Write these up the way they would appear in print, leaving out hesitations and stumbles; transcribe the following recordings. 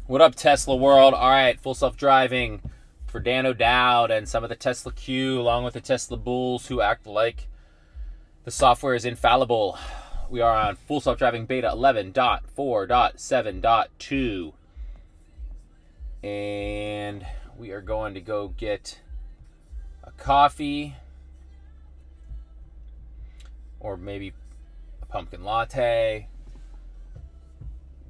What up, Tesla world? All right, full self-driving for DanODowd and some of the Tesla Q, along with the Tesla bulls who act like the software is infallible. We are on full self-driving beta 11.4.7.2. And we are going to go get a coffee or maybe a pumpkin latte.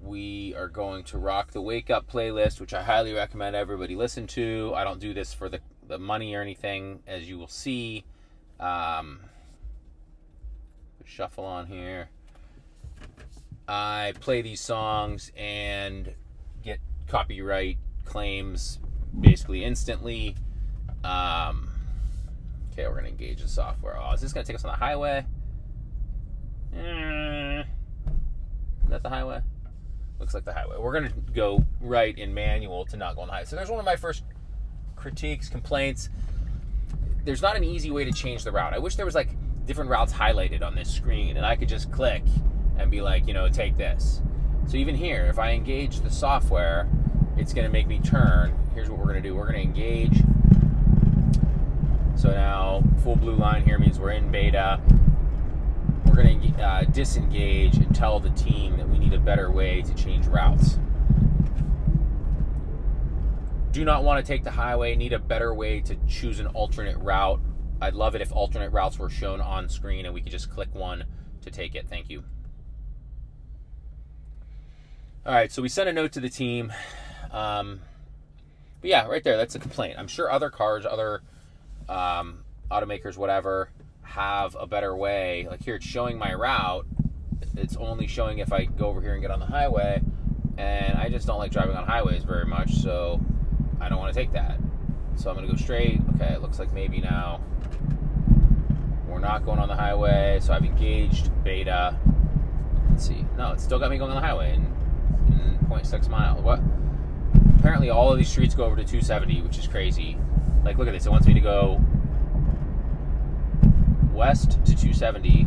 We are going to rock the Wake Up playlist, which I highly recommend everybody listen to. I don't do this for the money or anything, as you will see. Shuffle on here. I play these songs and get copyright claims basically instantly. Okay, we're going to engage the software. Oh, is this going to take us on the highway? Is that the highway? Looks like the highway. We're going to go right in manual to not go on the highway. So there's one of my first critiques, complaints. There's not an easy way to change the route. I wish there was like different routes highlighted on this screen and I could just click and be like, take this. So even here, if I engage the software, it's going to make me turn. Here's what we're going to do. We're going to engage. So now full blue line here means we're in beta. We're going to disengage and tell the team that we need a better way to change routes. Do not want to take the highway, need a better way to choose an alternate route. I'd love it if alternate routes were shown on screen and we could just click one to take it. Thank you. All right, so we sent a note to the team. But yeah, right there, that's a complaint. I'm sure other cars, other automakers, whatever, have a better way. Like here, it's showing my route. It's only showing if I go over here and get on the highway. And I just don't like driving on highways very much, so I don't want to take that. So I'm going to go straight. Okay, it looks like maybe now we're not going on the highway. So I've engaged beta. Let's see. No, it's still got me going on the highway in 0.6 miles. What? Apparently all of these streets go over to 270, which is crazy. Like, look at this. It wants me to go west to 270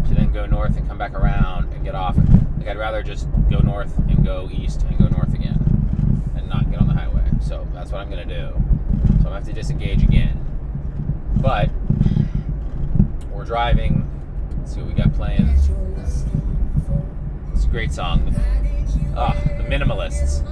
to then go north and come back around and get off. Like, I'd rather just go north and go east and go north again and not get on the highway. So that's what I'm going to do. So I'm going to have to disengage again. But we're driving. Let's see what we got playing. It's a great song. The Minimalists.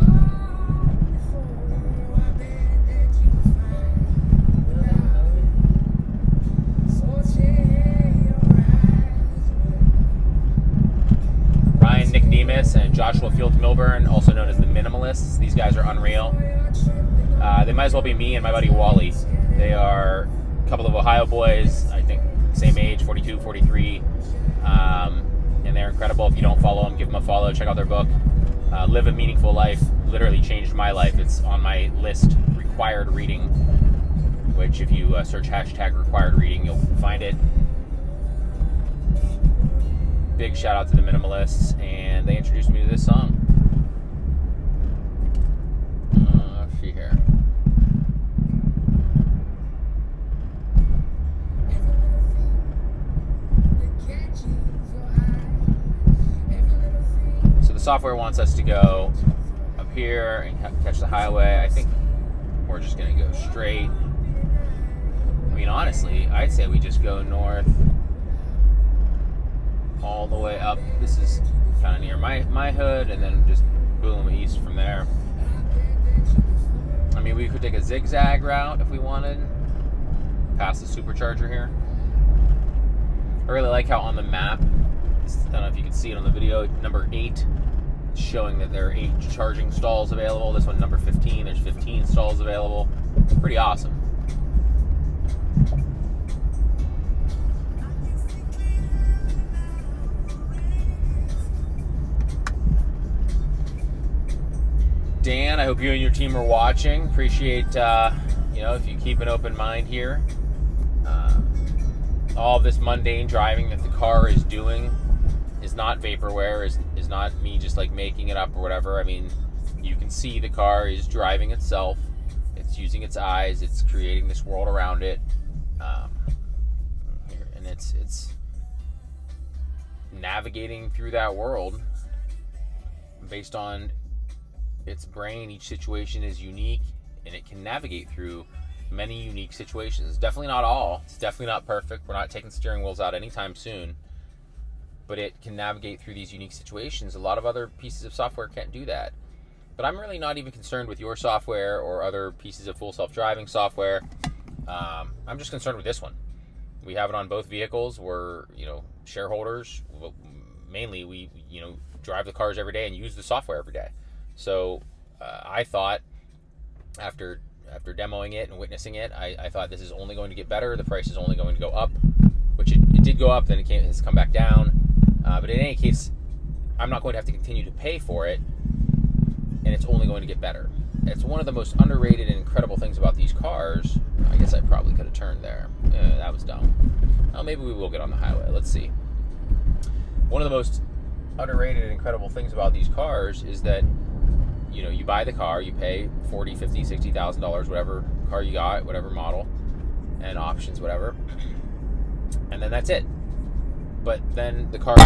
Ryan Nicodemus and Joshua Fields Milburn, also known as the Minimalists. These guys are unreal. They might as well be me and my buddy Wally. They are a couple of Ohio boys, I think same age, 42, 43. And they're incredible. If you don't follow them, give them a follow. Check out their book, Live a Meaningful Life. Literally changed my life. It's on my list, required reading, which if you search hashtag required reading, you'll find it. Big shout out to the Minimalists, and they introduced me to this song. Let's see here. So the software wants us to go up here and catch the highway. I think we're just going to go straight. I mean, honestly, I'd say we just go north all the way up. This is kind of near my hood, and then just boom, east from there. I mean, we could take a zigzag route if we wanted, past the supercharger here. I really like how on the map, I don't know if you can see it on the video, number 8, it's showing that there are 8 charging stalls available. This one, number 15, there's 15 stalls available. Pretty awesome. Dan, I hope you and your team are watching. Appreciate, if you keep an open mind here. All of this mundane driving that the car is doing is not vaporware, is not me just like making it up or whatever. I mean, you can see the car is driving itself. It's using its eyes. It's creating this world around it. And it's navigating through that world based on its brain. Each situation is unique, and it can navigate through many unique situations. Definitely not all. It's definitely not perfect. We're not taking steering wheels out anytime soon. But it can navigate through these unique situations. A lot of other pieces of software can't do that. But I'm really not even concerned with your software or other pieces of full self-driving software. I'm just concerned with this one. We have it on both vehicles. We're, shareholders. Mainly, we, drive the cars every day and use the software every day. So I thought after demoing it and witnessing it, I thought this is only going to get better. The price is only going to go up, which it did go up. Then it has come back down. But in any case, I'm not going to have to continue to pay for it, and it's only going to get better. It's one of the most underrated and incredible things about these cars. I guess I probably could have turned there. That was dumb. Well, maybe we will get on the highway. Let's see. One of the most underrated and incredible things about these cars is that, you buy the car, you pay $40,000, $50,000, $60,000, whatever car you got, whatever model, and options, whatever, and then that's it. But then the car,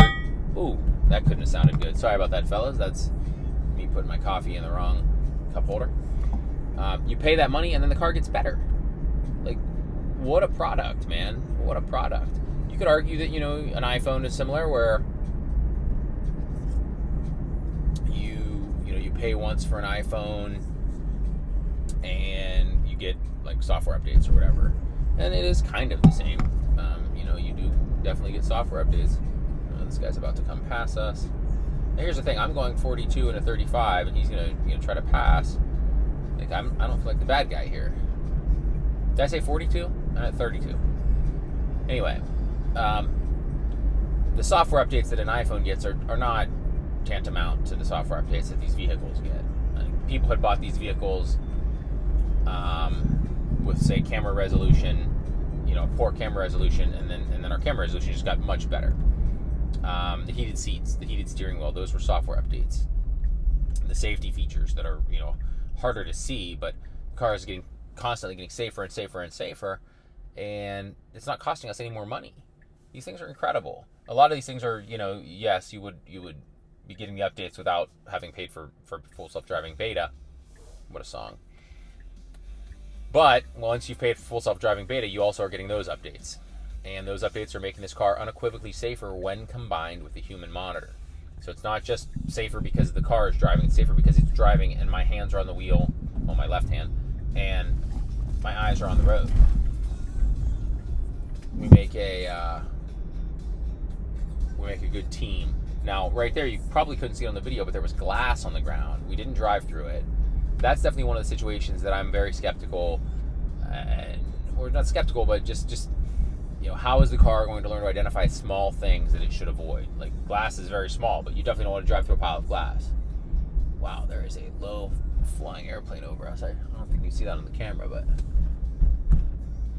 ooh, that couldn't have sounded good. Sorry about that, fellas. That's me putting my coffee in the wrong cup holder. You pay that money, and then the car gets better. Like, what a product, man. What a product. You could argue that, an iPhone is similar, where you pay once for an iPhone and you get like software updates or whatever. And it is kind of the same. You do definitely get software updates. This guy's about to come past us. Now, here's the thing. I'm going 42 and a 35, and he's gonna try to pass. Like, I don't feel like the bad guy here. Did I say 42? I'm at 32. Anyway, the software updates that an iPhone gets are not tantamount to the software updates that these vehicles get. People had bought these vehicles with, say, camera resolution, poor camera resolution, and then our camera resolution just got much better. The heated seats, the heated steering wheel, those were software updates. The safety features that are, harder to see, but the car is constantly getting safer and safer and safer, and it's not costing us any more money. These things are incredible. A lot of these things are, yes, you would be getting the updates without having paid for full self-driving beta. What a song. But once you've paid for full self-driving beta, you also are getting those updates. And those updates are making this car unequivocally safer when combined with the human monitor. So it's not just safer because the car is driving, it's safer because it's driving and my hands are on the wheel, on my left hand, and my eyes are on the road. We make a good team. Now, right there, you probably couldn't see it on the video, but there was glass on the ground. We didn't drive through it. That's definitely one of the situations that I'm very skeptical, or not skeptical, but just how is the car going to learn to identify small things that it should avoid? Like, glass is very small, but you definitely don't want to drive through a pile of glass. Wow, there is a low-flying airplane over us. I don't think you see that on the camera, but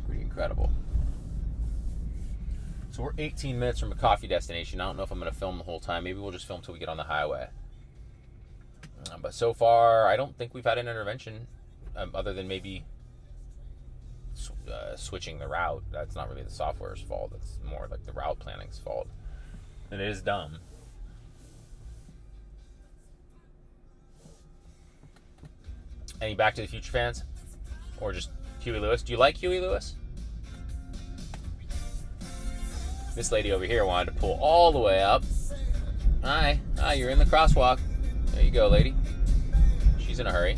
pretty incredible. So we're 18 minutes from a coffee destination. I don't know if I'm going to film the whole time. Maybe we'll just film till we get on the highway. But so far, I don't think we've had an intervention, other than maybe switching the route. That's not really the software's fault. That's more like the route planning's fault. And it is dumb. Any Back to the Future fans? Or just Huey Lewis? Do you like Huey Lewis? This lady over here wanted to pull all the way up. Hi, you're in the crosswalk. There you go, lady. She's in a hurry.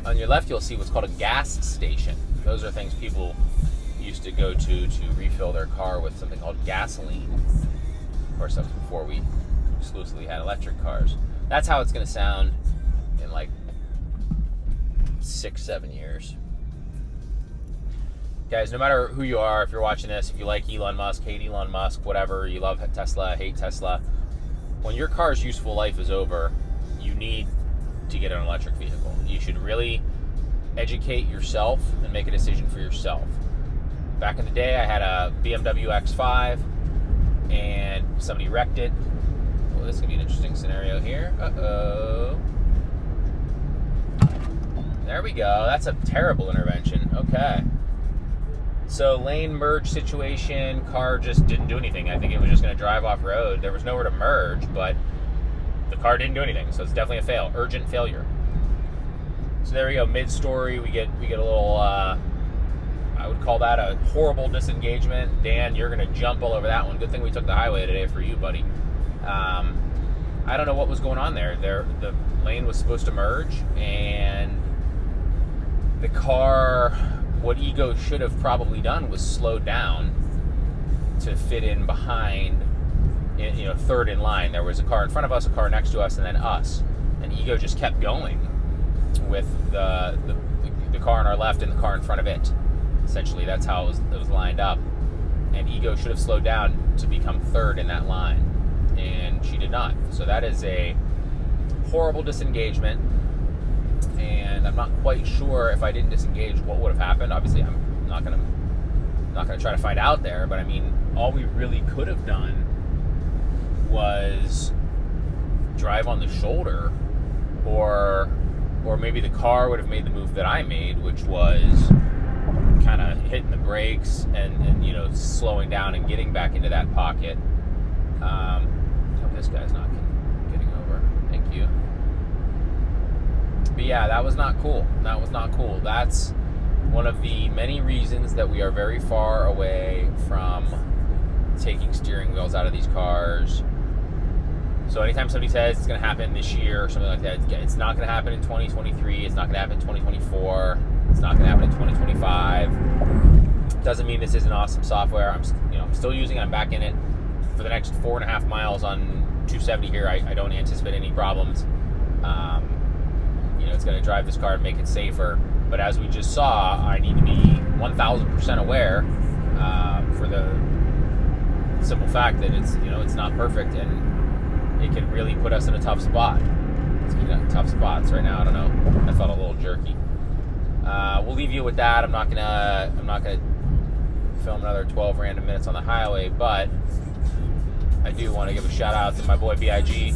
On your left, you'll see what's called a gas station. Those are things people used to go to refill their car with something called gasoline. Of course, that was before we exclusively had electric cars. That's how it's going to sound in like 6-7 years. Guys, no matter who you are, if you're watching this, if you like Elon Musk, hate Elon Musk, whatever, you love Tesla, hate Tesla, when your car's useful life is over, you need to get an electric vehicle. You should really educate yourself and make a decision for yourself. Back in the day, I had a BMW X5 and somebody wrecked it. Well, this is going to be an interesting interesting scenario here. Uh-oh. There we go. That's a terrible intervention. Okay. So lane merge situation, car just didn't do anything. I think it was just going to drive off road. There was nowhere to merge, but the car didn't do anything. So it's definitely a fail, urgent failure. So there we go, mid-story, we get a little, I would call that a horrible disengagement. Dan, you're going to jump all over that one. Good thing we took the highway today for you, buddy. I don't know what was going on there. The lane was supposed to merge, and the car, what Ego should have probably done was slowed down to fit in behind, third in line. There was a car in front of us, a car next to us, and then us. And Ego just kept going with the car on our left and the car in front of it. Essentially, that's how it was lined up. And Ego should have slowed down to become third in that line, and she did not. So that is a horrible disengagement. And I'm not quite sure if I didn't disengage what would have happened. Obviously, I'm not gonna try to find out there. But I mean, all we really could have done was drive on the shoulder, or maybe the car would have made the move that I made, which was kind of hitting the brakes and slowing down and getting back into that pocket. Hope this guy's not getting over. Thank you. But yeah, that was not cool. That was not cool. That's one of the many reasons that we are very far away from taking steering wheels out of these cars. So anytime somebody says it's going to happen this year or something like that, it's not going to happen in 2023. It's not going to happen in 2024. It's not going to happen in 2025. Doesn't mean this isn't awesome software. I'm still using it. I'm back in it for the next 4.5 miles on 270 here. I don't anticipate any problems. It's going to drive this car and make it safer. But as we just saw, I need to be 1,000% aware for the simple fact that it's not perfect, and it can really put us in a tough spot. We got tough spots right now. I don't know. I felt a little jerky. We'll leave you with that. I'm not gonna film another 12 random minutes on the highway, but I do want to give a shout out to my boy BIG.